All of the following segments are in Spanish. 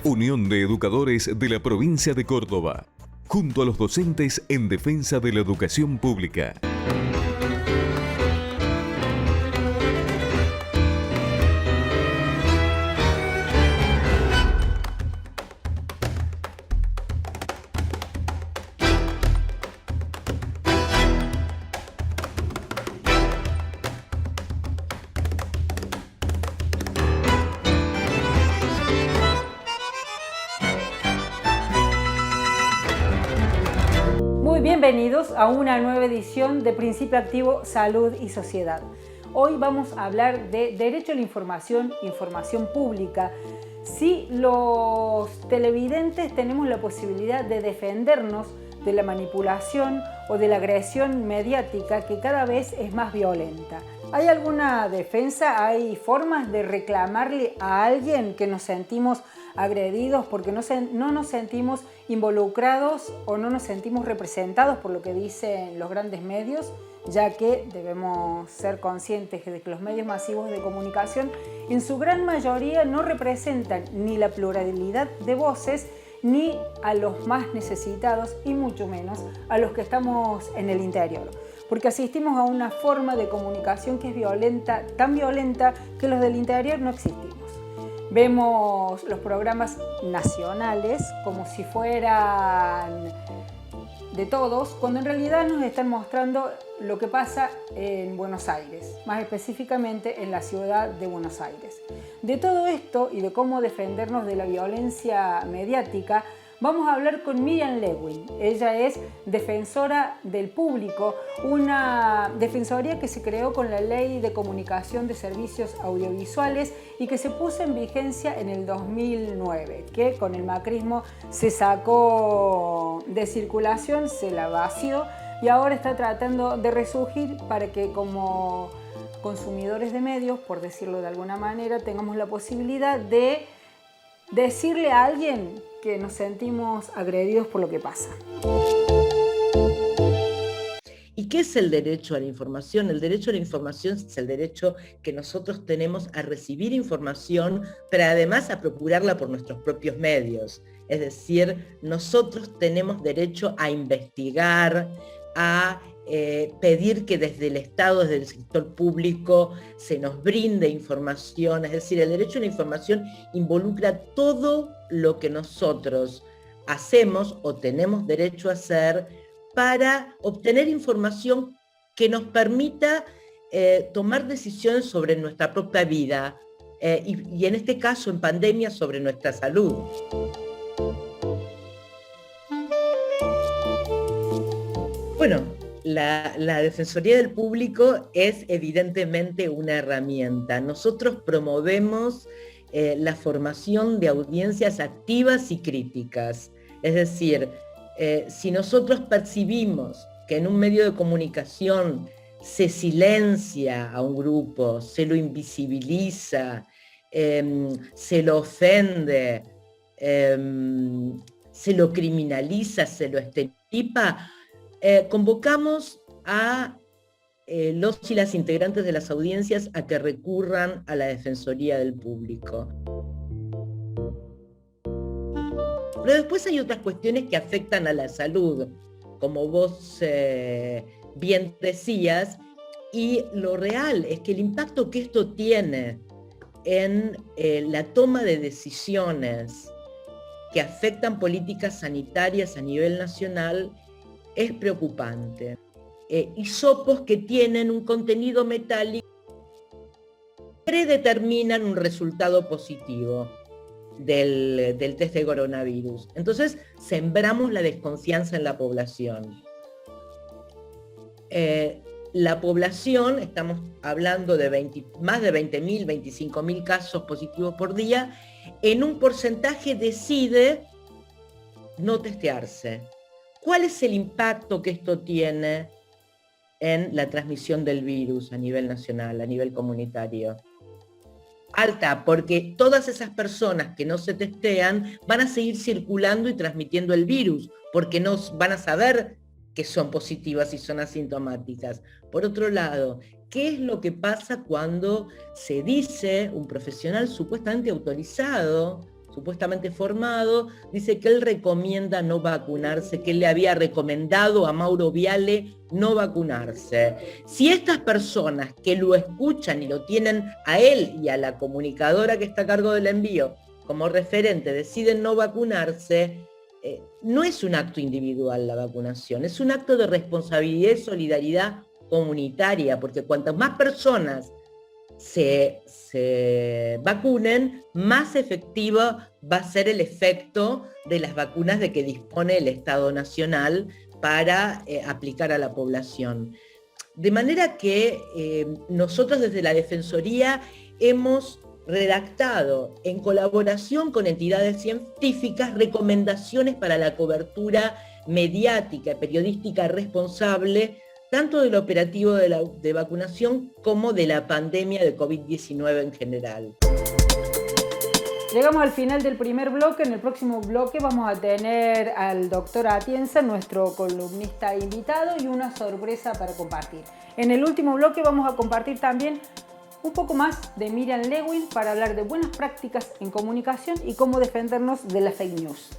Unión de Educadores de la Provincia de Córdoba, junto a los docentes en defensa de la educación pública. Muy bienvenidos a una nueva edición de Principio Activo, Salud y Sociedad. Hoy vamos a hablar de derecho a la información, información pública. Si los televidentes tenemos la posibilidad de defendernos de la manipulación o de la agresión mediática que cada vez es más violenta. ¿Hay alguna defensa? ¿Hay formas de reclamarle a alguien que nos sentimos agredidos porque no nos sentimos involucrados o no nos sentimos representados por lo que dicen los grandes medios, ya que debemos ser conscientes de que los medios masivos de comunicación en su gran mayoría no representan ni la pluralidad de voces ni a los más necesitados y mucho menos a los que estamos en el interior, porque asistimos a una forma de comunicación que es violenta, tan violenta que los del interior no existimos. Vemos los programas nacionales como si fueran de todos, cuando en realidad nos están mostrando lo que pasa en Buenos Aires, más específicamente en la ciudad de Buenos Aires. De todo esto y de cómo defendernos de la violencia mediática, vamos a hablar con Miriam Lewin. Ella es defensora del público, una defensoría que se creó con la Ley de Comunicación de Servicios Audiovisuales y que se puso en vigencia en el 2009, que con el macrismo se sacó de circulación, se la vació y ahora está tratando de resurgir para que como consumidores de medios, por decirlo de alguna manera, tengamos la posibilidad de decirle a alguien que nos sentimos agredidos por lo que pasa. ¿Y qué es el derecho a la información? El derecho a la información es el derecho que nosotros tenemos a recibir información, pero además a procurarla por nuestros propios medios. Es decir, nosotros tenemos derecho a investigar, a pedir que desde el Estado, desde el sector público, se nos brinde información. Es decir, el derecho a la información involucra todo lo que nosotros hacemos o tenemos derecho a hacer para obtener información que nos permita tomar decisiones sobre nuestra propia vida y en este caso, en pandemia, sobre nuestra salud. Bueno, la Defensoría del Público es evidentemente una herramienta. Nosotros promovemos la formación de audiencias activas y críticas. Es decir, si nosotros percibimos que en un medio de comunicación se silencia a un grupo, se lo invisibiliza, se lo ofende, se lo criminaliza, se lo estereotipa, convocamos a los y las integrantes de las audiencias a que recurran a la Defensoría del Público. Pero después hay otras cuestiones que afectan a la salud, como vos bien decías, y lo real es que el impacto que esto tiene en la toma de decisiones que afectan políticas sanitarias a nivel nacional es preocupante. Hisopos que tienen un contenido metálico predeterminan un resultado positivo del test de coronavirus. Entonces, sembramos la desconfianza en la población. La población, estamos hablando de más de 20.000, 25.000 casos positivos por día, en un porcentaje decide no testearse. ¿Cuál es el impacto que esto tiene en la transmisión del virus a nivel nacional, a nivel comunitario? Alta, porque todas esas personas que no se testean van a seguir circulando y transmitiendo el virus, porque no van a saber que son positivas y son asintomáticas. Por otro lado, ¿qué es lo que pasa cuando se dice un profesional supuestamente autorizado, supuestamente formado, dice que él recomienda no vacunarse, que él le había recomendado a Mauro Viale no vacunarse. Si estas personas que lo escuchan y lo tienen a él y a la comunicadora que está a cargo del envío como referente deciden no vacunarse, no es un acto individual la vacunación, es un acto de responsabilidad y solidaridad comunitaria, porque cuantas más personas se vacunen, más efectivo va a ser el efecto de las vacunas de que dispone el Estado Nacional para aplicar a la población. De manera que nosotros desde la Defensoría hemos redactado en colaboración con entidades científicas recomendaciones para la cobertura mediática y periodística responsable tanto del operativo de vacunación como de la pandemia de COVID-19 en general. Llegamos al final del primer bloque. En el próximo bloque vamos a tener al doctor Atienza, nuestro columnista invitado, y una sorpresa para compartir. En el último bloque vamos a compartir también un poco más de Miriam Lewin para hablar de buenas prácticas en comunicación y cómo defendernos de las fake news.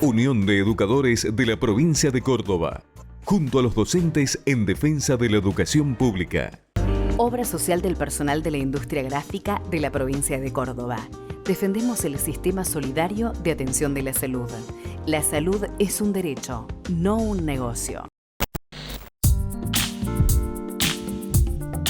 Unión de Educadores de la Provincia de Córdoba, junto a los docentes en defensa de la educación pública. Obra social del personal de la industria gráfica de la provincia de Córdoba. Defendemos el sistema solidario de atención de la salud. La salud es un derecho, no un negocio.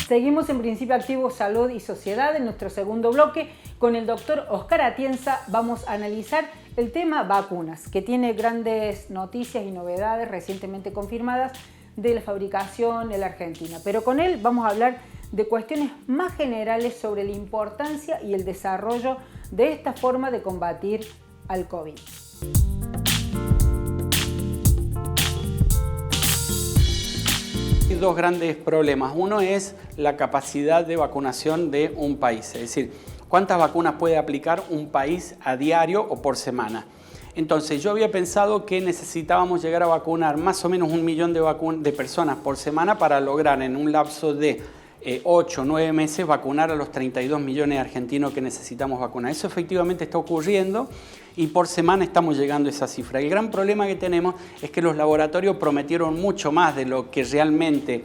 Seguimos en Principio Activo Salud y Sociedad en nuestro segundo bloque. Con el doctor Oscar Atienza vamos a analizar el tema vacunas, que tiene grandes noticias y novedades recientemente confirmadas de la fabricación en la Argentina. Pero con él vamos a hablar de cuestiones más generales sobre la importancia y el desarrollo de esta forma de combatir al COVID. Hay dos grandes problemas. Uno es la capacidad de vacunación de un país, es decir, cuántas vacunas puede aplicar un país a diario o por semana. Entonces yo había pensado que necesitábamos llegar a vacunar más o menos 1 millón de personas por semana para lograr en un lapso de 8 o 9 meses vacunar a los 32 millones de argentinos que necesitamos vacunar. Eso efectivamente está ocurriendo y por semana estamos llegando a esa cifra. El gran problema que tenemos es que los laboratorios prometieron mucho más de lo que realmente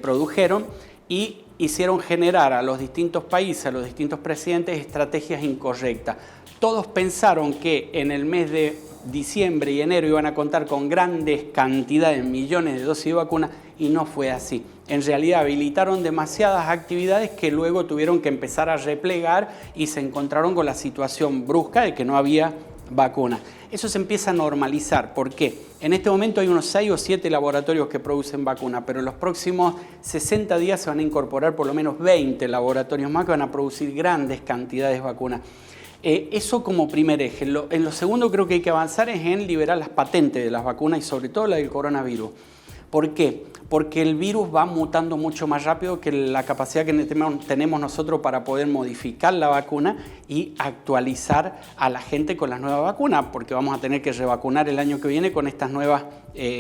produjeron y hicieron generar a los distintos países, a los distintos presidentes, estrategias incorrectas. Todos pensaron que en el mes de diciembre y enero iban a contar con grandes cantidades, millones de dosis de vacunas, y no fue así. En realidad habilitaron demasiadas actividades que luego tuvieron que empezar a replegar y se encontraron con la situación brusca de que no había vacunas. Eso se empieza a normalizar. ¿Por qué? En este momento hay unos 6 o 7 laboratorios que producen vacunas, pero en los próximos 60 días se van a incorporar por lo menos 20 laboratorios más que van a producir grandes cantidades de vacunas. Eso como primer eje. En lo segundo creo que hay que avanzar es en liberar las patentes de las vacunas y sobre todo la del coronavirus. ¿Por qué? Porque el virus va mutando mucho más rápido que la capacidad que tenemos nosotros para poder modificar la vacuna y actualizar a la gente con las nuevas vacunas, porque vamos a tener que revacunar el año que viene con estas nuevas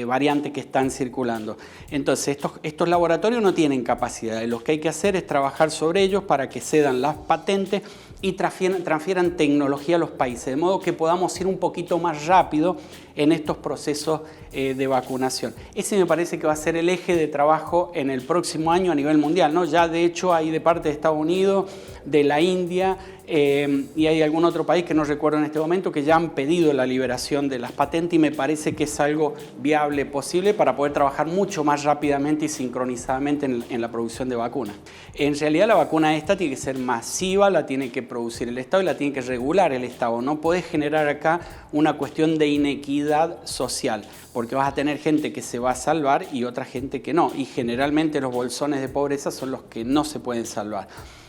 variantes que están circulando. Entonces, estos laboratorios no tienen capacidad. Lo que hay que hacer es trabajar sobre ellos para que cedan las patentes y transfieran tecnología a los países, de modo que podamos ir un poquito más rápido en estos procesos de vacunación. Ese me parece que va a ser el eje de trabajo en el próximo año a nivel mundial, ¿no? Ya de hecho hay de parte de Estados Unidos, de la India y hay algún otro país que no recuerdo en este momento que ya han pedido la liberación de las patentes y me parece que es algo viable, posible para poder trabajar mucho más rápidamente y sincronizadamente en la producción de vacunas. En realidad la vacuna esta tiene que ser masiva, la tiene que producir el Estado y la tiene que regular el Estado. No podés generar acá una cuestión de inequidad social, porque vas a tener gente que se va a salvar y otra gente que no. Y generalmente los bolsones de pobreza son los que no se pueden salvar.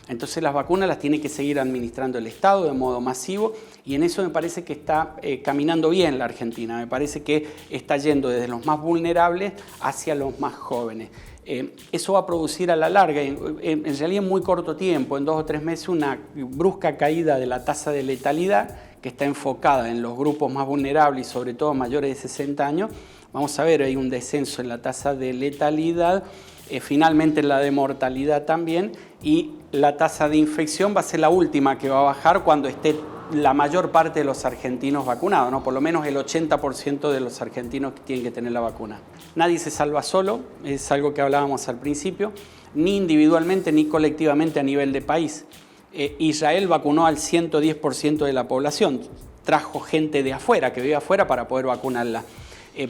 Entonces las vacunas las tiene que seguir administrando el Estado de modo masivo y en eso me parece que está caminando bien la Argentina. Me parece que está yendo desde los más vulnerables hacia los más jóvenes. Eso va a producir a la larga, en realidad en muy corto tiempo, en 2 o 3 meses, una brusca caída de la tasa de letalidad que está enfocada en los grupos más vulnerables y sobre todo mayores de 60 años. Vamos a ver, hay un descenso en la tasa de letalidad finalmente la de mortalidad también, y la tasa de infección va a ser la última que va a bajar cuando esté la mayor parte de los argentinos vacunados, ¿no? Por lo menos el 80% de los argentinos que tienen que tener la vacuna. Nadie se salva solo, es algo que hablábamos al principio, ni individualmente ni colectivamente a nivel de país. Israel vacunó al 110% de la población, trajo gente de afuera, que vive afuera, para poder vacunarla.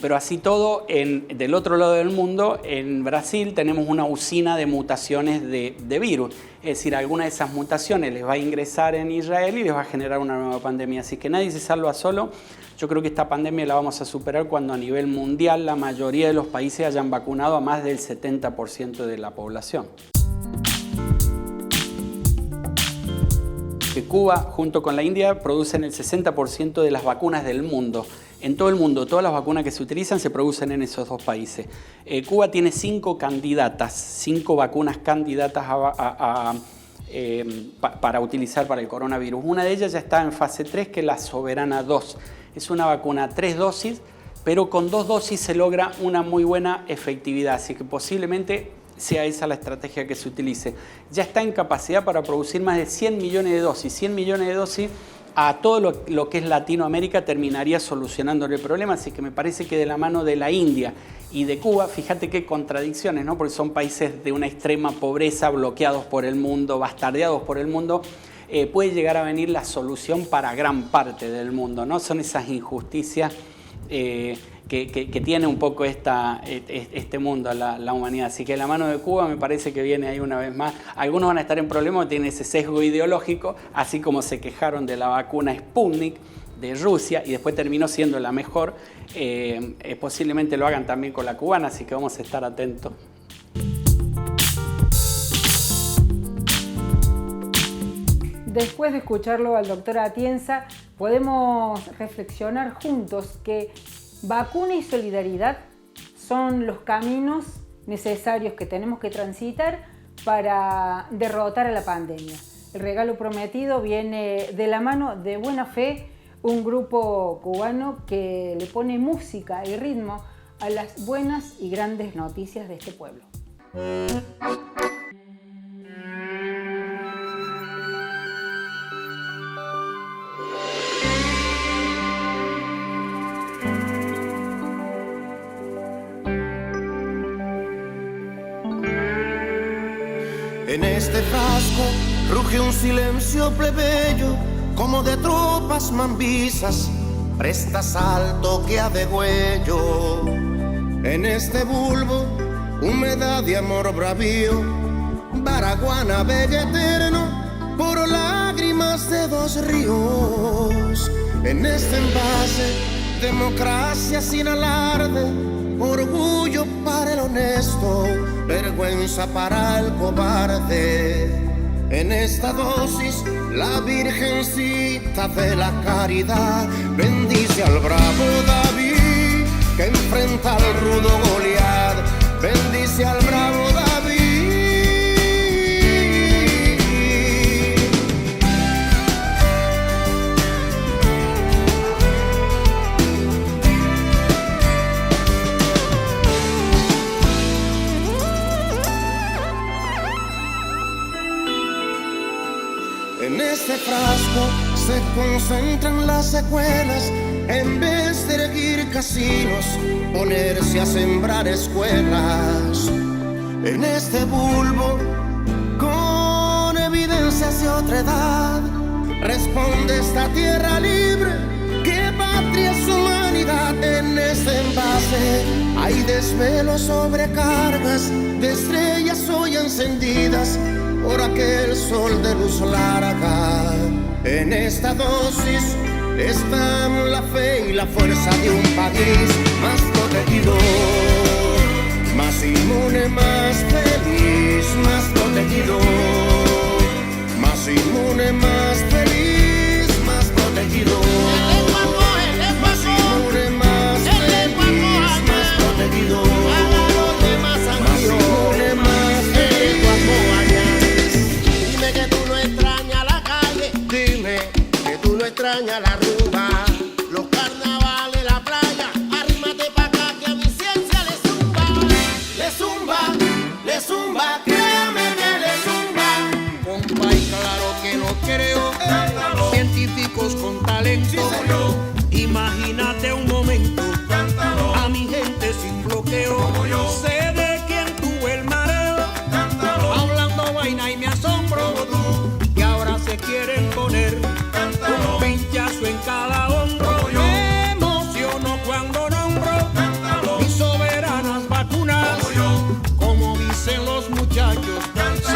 Pero así todo, del otro lado del mundo, en Brasil tenemos una usina de mutaciones de virus. Es decir, alguna de esas mutaciones les va a ingresar en Israel y les va a generar una nueva pandemia. Así que nadie se salva solo. Yo creo que esta pandemia la vamos a superar cuando a nivel mundial la mayoría de los países hayan vacunado a más del 70% de la población. Cuba, junto con la India, producen el 60% de las vacunas del mundo. En todo el mundo, todas las vacunas que se utilizan se producen en esos dos países. Cuba tiene 5 candidatas, 5 vacunas candidatas para utilizar para el coronavirus. Una de ellas ya está en fase 3, que es la Soberana 2. Es una vacuna 3 dosis, pero con 2 dosis se logra una muy buena efectividad, así que posiblemente sea esa la estrategia que se utilice. Ya está en capacidad para producir más de 100 millones de dosis. 100 millones de dosis a todo lo que es Latinoamérica terminaría solucionándole el problema, así que me parece que de la mano de la India y de Cuba, fíjate qué contradicciones, ¿no? Porque son países de una extrema pobreza, bloqueados por el mundo, bastardeados por el mundo, puede llegar a venir la solución para gran parte del mundo, ¿no? Son esas injusticias que tiene un poco este mundo, la humanidad. Así que la mano de Cuba me parece que viene ahí una vez más. Algunos van a estar en problemas, tienen ese sesgo ideológico, así como se quejaron de la vacuna Sputnik de Rusia y después terminó siendo la mejor. Posiblemente lo hagan también con la cubana, así que vamos a estar atentos. Después de escucharlo al doctor Atienza, podemos reflexionar juntos que vacuna y solidaridad son los caminos necesarios que tenemos que transitar para derrotar a la pandemia. El regalo prometido viene de la mano de Buena Fe, un grupo cubano que le pone música y ritmo a las buenas y grandes noticias de este pueblo. En este frasco ruge un silencio plebeyo, como de tropas mambisas, presta salto que a degüello. En este bulbo, humedad y amor bravío, baraguana bella eterno, por lágrimas de 2 ríos. En este envase, democracia sin alarde, orgullo para el honesto, vergüenza para el cobarde. En esta dosis, la Virgencita de la Caridad bendice al bravo David que enfrenta al rudo Goliat. Bendice al bravo David. En este frasco se concentran las secuelas. En vez de erguir casinos, ponerse a sembrar escuelas. En este bulbo, con evidencias de otra edad, responde esta tierra libre, ¿qué patria es humanidad? En este envase hay desvelos, sobrecargas de estrellas hoy encendidas por aquel sol de luz larga. En esta dosis están la fe y la fuerza de un país más protegido, más inmune, más feliz, más protegido, más inmune, más feliz, más protegido, más inmune, más feliz, más protegido, más inmune, más feliz. Dime que tú no extrañas la calle, dime que tú no extrañas la rumba, los carnavales, la playa, arrímate pa' acá que a mi ciencia le zumba, le zumba, le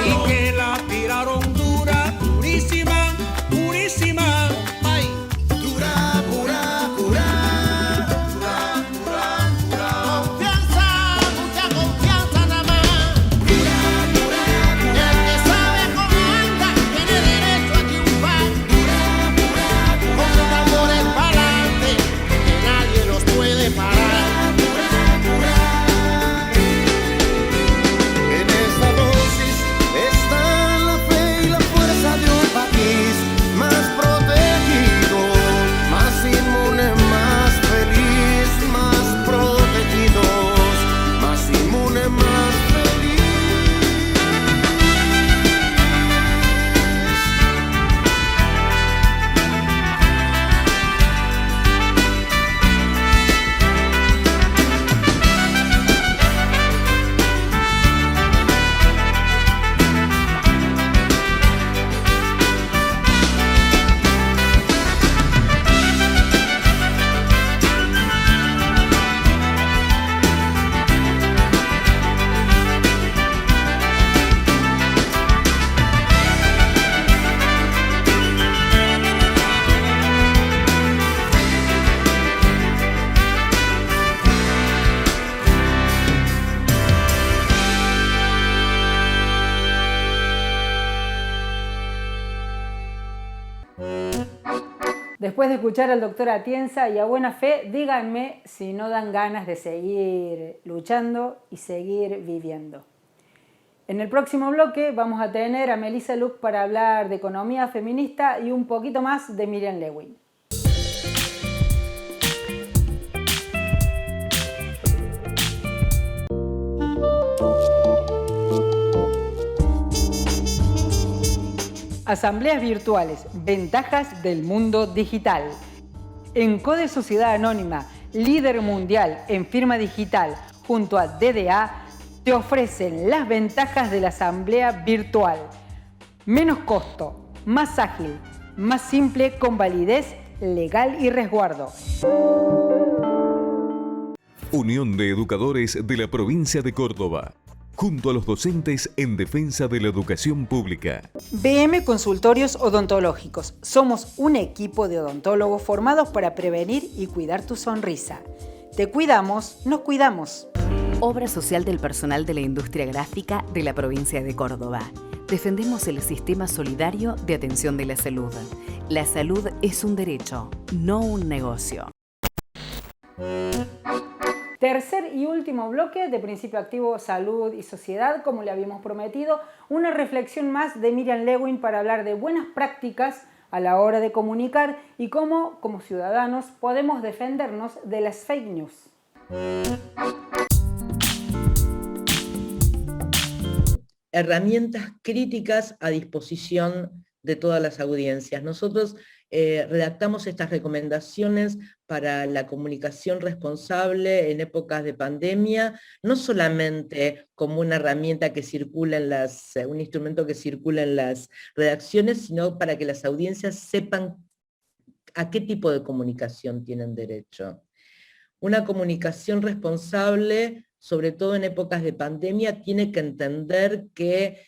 y que la tiraron dura, durísima, durísima. Ay, dura, dura, dura, dura, dura, dura. Confianza, mucha confianza nada más. Dura, dura, dura. El que sabe cómo anda tiene derecho a triunfar. Dura, dura, dura. Con sus tambores pa'lante, que nadie los puede parar. En esta dosis está la fe y la fuerza de un país más protegido, más inmune, más feliz, más protegidos, más inmune, más feliz. Después de escuchar al doctor Atienza y a buena fe, díganme si no dan ganas de seguir luchando y seguir viviendo. En el próximo bloque vamos a tener a Melissa Luc para hablar de economía feminista y un poquito más de Miriam Lewin. Asambleas virtuales, ventajas del mundo digital. En Code Sociedad Anónima, líder mundial en firma digital, junto a DDA, te ofrecen las ventajas de la asamblea virtual. Menos costo, más ágil, más simple con validez legal y resguardo. Unión de Educadores de la Provincia de Córdoba, junto a los docentes en defensa de la educación pública. BM Consultorios Odontológicos. Somos un equipo de odontólogos formados para prevenir y cuidar tu sonrisa. Te cuidamos, nos cuidamos. Obra social del personal de la industria gráfica de la provincia de Córdoba. Defendemos el sistema solidario de atención de la salud. La salud es un derecho, no un negocio. Tercer y último bloque de Principio Activo Salud y Sociedad, como le habíamos prometido, una reflexión más de Miriam Lewin para hablar de buenas prácticas a la hora de comunicar y cómo, como ciudadanos, podemos defendernos de las fake news. Herramientas críticas a disposición de todas las audiencias. Nosotros redactamos estas recomendaciones para la comunicación responsable en épocas de pandemia, no solamente como una herramienta que circula en un instrumento que circula en las redacciones, sino para que las audiencias sepan a qué tipo de comunicación tienen derecho. Una comunicación responsable, sobre todo en épocas de pandemia, tiene que entender que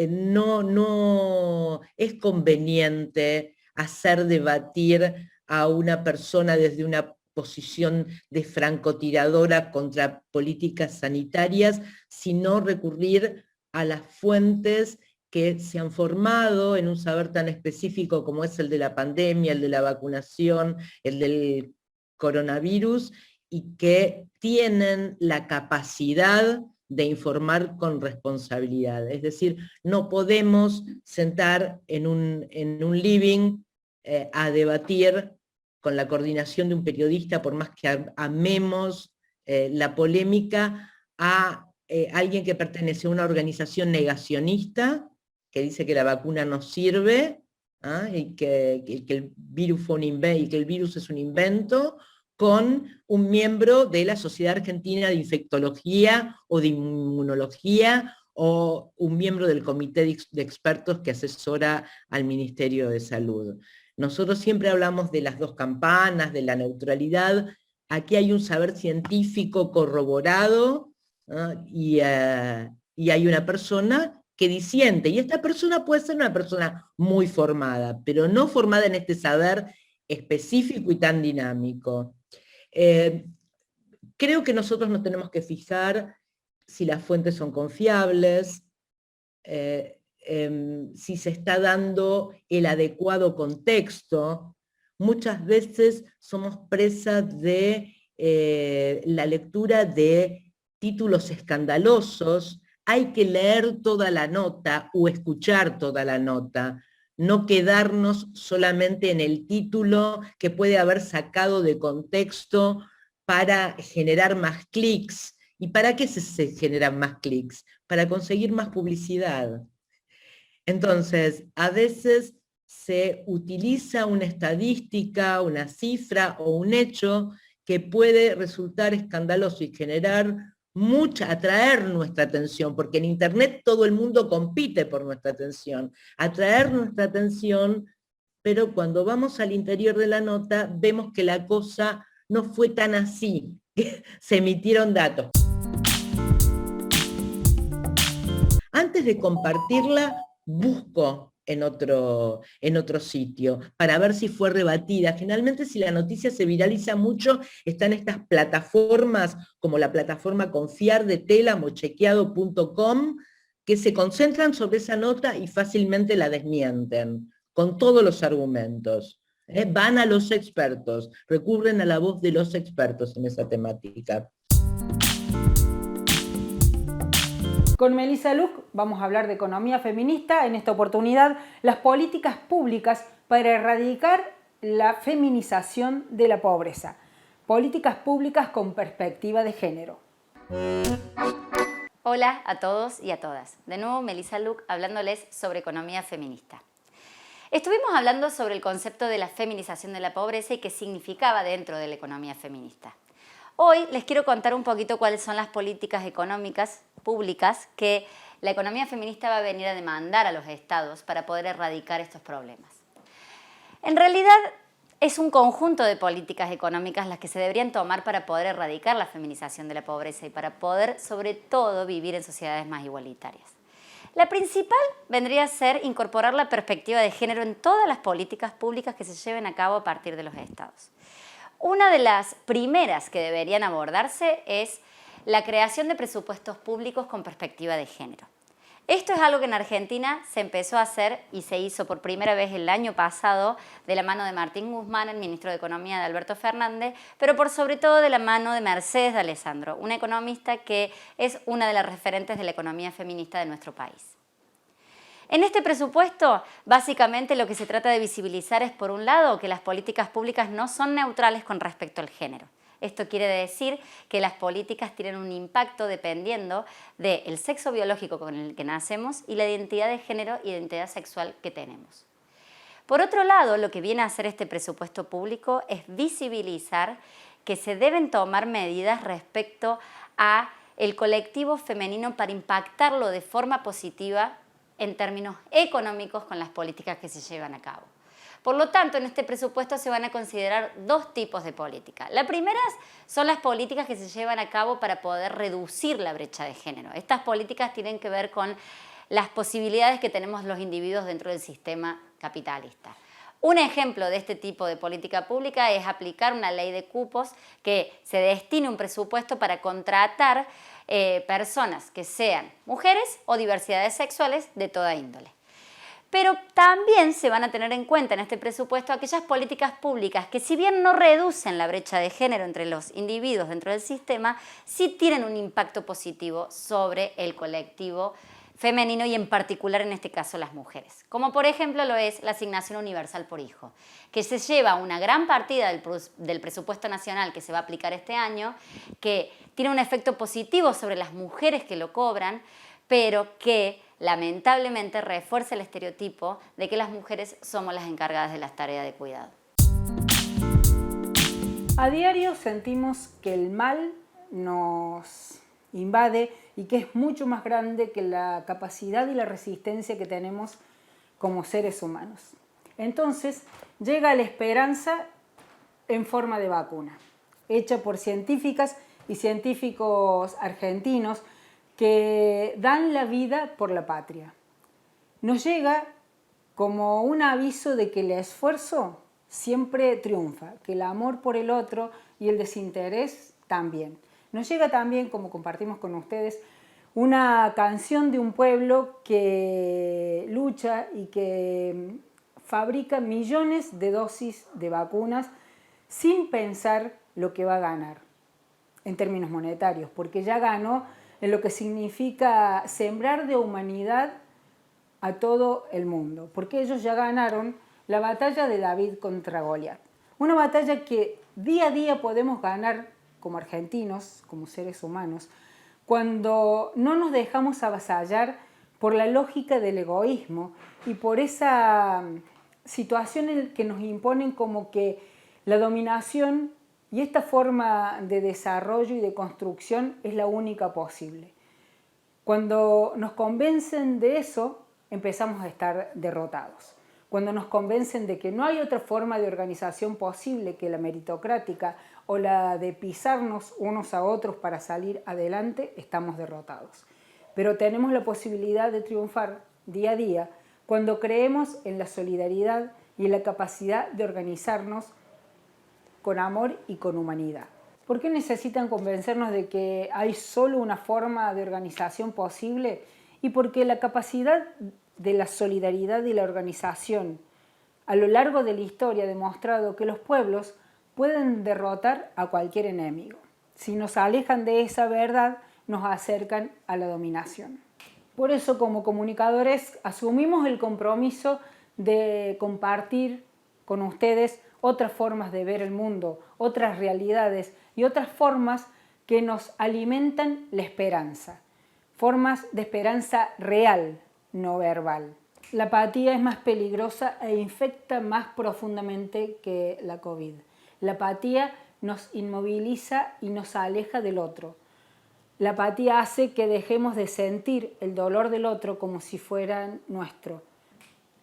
no es conveniente hacer debatir a una persona desde una posición de francotiradora contra políticas sanitarias, sino recurrir a las fuentes que se han formado en un saber tan específico como es el de la pandemia, el de la vacunación, el del coronavirus, y que tienen la capacidad de informar con responsabilidad. Es decir, no podemos sentar en un living a debatir con la coordinación de un periodista, por más que amemos la polémica, a alguien que pertenece a una organización negacionista, que dice que la vacuna no sirve, y que el virus fue un invento, y que el virus es un invento, con un miembro de la Sociedad Argentina de Infectología o de Inmunología, o un miembro del comité de expertos que asesora al Ministerio de Salud. Nosotros siempre hablamos de las dos campanas, de la neutralidad. Aquí hay un saber científico corroborado, y y hay una persona que disiente, y esta persona puede ser una persona muy formada, pero no formada en este saber específico y tan dinámico. Creo que nosotros nos tenemos que fijar si las fuentes son confiables, si se está dando el adecuado contexto. Muchas veces somos presas de la lectura de títulos escandalosos. Hay que leer toda la nota o escuchar toda la nota, no quedarnos solamente en el título que puede haber sacado de contexto para generar más clics. ¿Y para qué se generan más clics? Para conseguir más publicidad. Entonces, a veces se utiliza una estadística, una cifra o un hecho que puede resultar escandaloso y generar atraer nuestra atención, porque en Internet todo el mundo compite por nuestra atención, atraer nuestra atención, pero cuando vamos al interior de la nota vemos que la cosa no fue tan así, que se emitieron datos. Antes de compartirla, busco en otro sitio para ver si fue rebatida. Finalmente, si la noticia se viraliza mucho, están estas plataformas como la plataforma Confiar de Telam o chequeado.com, que se concentran sobre esa nota y fácilmente la desmienten, con todos los argumentos. Van a los expertos, recurren a la voz de los expertos en esa temática. Con Melissa Luch vamos a hablar de economía feminista, en esta oportunidad las políticas públicas para erradicar la feminización de la pobreza. Políticas públicas con perspectiva de género. Hola a todos y a todas. De nuevo Melissa Luch hablándoles sobre economía feminista. Estuvimos hablando sobre el concepto de la feminización de la pobreza y qué significaba dentro de la economía feminista. Hoy les quiero contar un poquito cuáles son las políticas económicas públicas que la economía feminista va a venir a demandar a los estados para poder erradicar estos problemas. En realidad es un conjunto de políticas económicas las que se deberían tomar para poder erradicar la feminización de la pobreza y para poder, sobre todo, vivir en sociedades más igualitarias. La principal vendría a ser incorporar la perspectiva de género en todas las políticas públicas que se lleven a cabo a partir de los estados. Una de las primeras que deberían abordarse es la creación de presupuestos públicos con perspectiva de género. Esto es algo que en Argentina se empezó a hacer y se hizo por primera vez el año pasado de la mano de Martín Guzmán, el ministro de Economía de Alberto Fernández, pero por sobre todo de la mano de Mercedes de Alessandro, una economista que es una de las referentes de la economía feminista de nuestro país. En este presupuesto, básicamente lo que se trata de visibilizar es, por un lado, que las políticas públicas no son neutrales con respecto al género. Esto quiere decir que las políticas tienen un impacto dependiendo del sexo biológico con el que nacemos y la identidad de género y identidad sexual que tenemos. Por otro lado, lo que viene a hacer este presupuesto público es visibilizar que se deben tomar medidas respecto a el colectivo femenino para impactarlo de forma positiva en términos económicos con las políticas que se llevan a cabo. Por lo tanto, en este presupuesto se van a considerar dos tipos de políticas. La primera son las políticas que se llevan a cabo para poder reducir la brecha de género. Estas políticas tienen que ver con las posibilidades que tenemos los individuos dentro del sistema capitalista. Un ejemplo de este tipo de política pública es aplicar una ley de cupos que se destine un presupuesto para contratar personas que sean mujeres o diversidades sexuales de toda índole. Pero también se van a tener en cuenta en este presupuesto aquellas políticas públicas que, si bien no reducen la brecha de género entre los individuos dentro del sistema, sí tienen un impacto positivo sobre el colectivo femenino y en particular en este caso las mujeres. Como por ejemplo lo es la asignación universal por hijo, que se lleva una gran partida del presupuesto nacional que se va a aplicar este año, que tiene un efecto positivo sobre las mujeres que lo cobran, pero que lamentablemente refuerza el estereotipo de que las mujeres somos las encargadas de las tareas de cuidado. A diario sentimos que el mal nos invade y que es mucho más grande que la capacidad y la resistencia que tenemos como seres humanos. Entonces llega la esperanza en forma de vacuna, hecha por científicas y científicos argentinos que dan la vida por la patria. Nos llega como un aviso de que el esfuerzo siempre triunfa, que el amor por el otro y el desinterés también. Nos llega también, como compartimos con ustedes, una canción de un pueblo que lucha y que fabrica millones de dosis de vacunas sin pensar lo que va a ganar en términos monetarios, porque ya ganó en lo que significa sembrar de humanidad a todo el mundo, porque ellos ya ganaron la batalla de David contra Goliat. Una batalla que día a día podemos ganar como argentinos, como seres humanos, cuando no nos dejamos avasallar por la lógica del egoísmo y por esa situación en que nos imponen como que la dominación y esta forma de desarrollo y de construcción es la única posible. Cuando nos convencen de eso, empezamos a estar derrotados. Cuando nos convencen de que no hay otra forma de organización posible que la meritocrática o la de pisarnos unos a otros para salir adelante, estamos derrotados. Pero tenemos la posibilidad de triunfar día a día cuando creemos en la solidaridad y en la capacidad de organizarnos con amor y con humanidad. ¿Por qué necesitan convencernos de que hay solo una forma de organización posible? Y porque la capacidad de la solidaridad y la organización a lo largo de la historia ha demostrado que los pueblos pueden derrotar a cualquier enemigo. Si nos alejan de esa verdad, nos acercan a la dominación. Por eso, como comunicadores, asumimos el compromiso de compartir con ustedes otras formas de ver el mundo, otras realidades y otras formas que nos alimentan la esperanza. Formas de esperanza real, no verbal. La apatía es más peligrosa e infecta más profundamente que la COVID. La apatía nos inmoviliza y nos aleja del otro. La apatía hace que dejemos de sentir el dolor del otro como si fuera nuestro.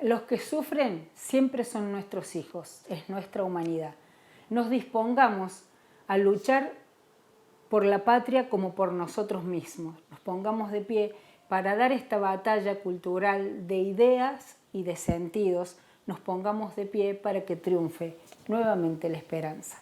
Los que sufren siempre son nuestros hijos, es nuestra humanidad. Nos dispongamos a luchar por la patria como por nosotros mismos. Nos pongamos de pie para dar esta batalla cultural de ideas y de sentidos. Nos pongamos de pie para que triunfe nuevamente la esperanza.